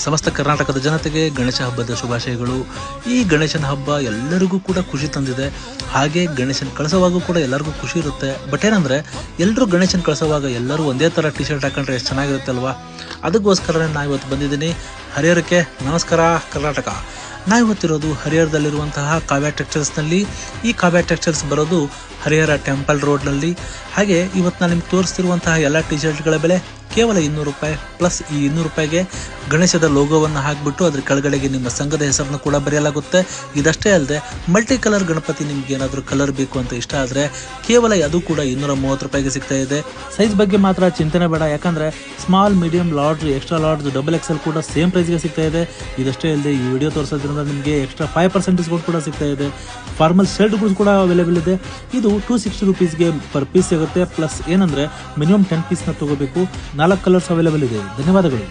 ಸಮಸ್ತ ಕರ್ನಾಟಕದ ಜನತೆಗೆ ಗಣೇಶ ಹಬ್ಬದ ಶುಭಾಶಯಗಳು. ಈ ಗಣೇಶನ ಹಬ್ಬ ಎಲ್ಲರಿಗೂ ಕೂಡ ಖುಷಿ ತಂದಿದೆ. ಹಾಗೆ ಗಣೇಶನ ಕಳಿಸುವಾಗ ಕೂಡ ಎಲ್ಲರಿಗೂ ಖುಷಿ ಇರುತ್ತೆ. ಬಟ್ ಏನಂದರೆ ಎಲ್ಲರೂ ಗಣೇಶನ ಕಳಿಸುವಾಗ ಎಲ್ಲರೂ ಒಂದೇ ಥರ ಟಿ ಶರ್ಟ್ ಹಾಕೊಂಡ್ರೆ ಎಷ್ಟು ಚೆನ್ನಾಗಿರುತ್ತೆ ಅಲ್ವಾ? ಅದಕ್ಕೋಸ್ಕರನೇ ನಾನು ಇವತ್ತು ಬಂದಿದ್ದೀನಿ ಹರಿಹರಕ್ಕೆ. ನಮಸ್ಕಾರ ಕರ್ನಾಟಕ. ನಾವು ಇವತ್ತಿರೋದು ಹರಿಹರದಲ್ಲಿರುವಂತಹ ಕಾವ್ಯ ಟೆಕ್ಸ್ಟೈಲ್ಸ್ನಲ್ಲಿ. ಈ ಕಾವ್ಯ ಟೆಕ್ಸ್ಟೈಲ್ಸ್ ಬರೋದು ಹರಿಹರ ಟೆಂಪಲ್ ರೋಡ್ನಲ್ಲಿ. ಹಾಗೆ ಇವತ್ತು ನಾನು ನಿಮ್ಗೆ ತೋರಿಸ್ತಿರುವಂತಹ ಎಲ್ಲ ಟಿ ಶರ್ಟ್ಗಳ ಬೆಲೆ ಕೇವಲ 200 ರೂಪಾಯಿ. ಪ್ಲಸ್ ಈ 200 ರೂಪಾಯಿಗೆ ಗಣೇಶದ ಲೋಗೋವನ್ನು ಹಾಕಿಬಿಟ್ಟು ಅದ್ರ ಕೆಳಗಡೆಗೆ ನಿಮ್ಮ ಸಂಘದ ಹೆಸರನ್ನು ಕೂಡ ಬರೆಯಲಾಗುತ್ತೆ. ಇದಷ್ಟೇ ಅಲ್ಲದೆ ಮಲ್ಟಿ ಕಲರ್ ಗಣಪತಿ ನಿಮ್ಗೆ ಏನಾದರೂ ಕಲರ್ ಬೇಕು ಅಂತ ಇಷ್ಟ ಆದರೆ ಕೇವಲ ಅದು ಕೂಡ 230 ರೂಪಾಯಿಗೆ ಸಿಗ್ತಾ ಇದೆ. ಸೈಜ್ ಬಗ್ಗೆ ಮಾತ್ರ ಚಿಂತನೆ ಬೇಡ, ಯಾಕಂದರೆ small, medium, large, extra large, double XL ಕೂಡ ಸೇಮ್ ಪ್ರೈಸ್ಗೆ ಸಿಗ್ತಾ ಇದೆ. ಇದಷ್ಟೇ ಅಲ್ಲದೆ ಈ ವಿಡಿಯೋ ತೋರಿಸೋದ್ರಿಂದ ನಿಮಗೆ ಎಕ್ಸ್ಟ್ರಾ 5% ಡಿಸ್ಕೌಂಟ್ ಕೂಡ ಸಿಗ್ತಾ ಇದೆ. ಫಾರ್ಮಲ್ ಶರ್ಟ್ಗಳು ಕೂಡ ಅವೈಲೇಬಲ್ ಇದೆ. ಇದು 260 ರೂಪೀಸ್ಗೆ ಪರ್ ಪೀಸ್ ಸಿಗುತ್ತೆ. ಪ್ಲಸ್ ಏನಂದರೆ ಮಿನಿಮಮ್ 10 ಪೀಸ್ನ ತೊಗೋಬೇಕು. 4 ಕಲರ್ಸ್ ಅವೈಲೇಬಲ್ ಇದೆ. ಧನ್ಯವಾದಗಳು.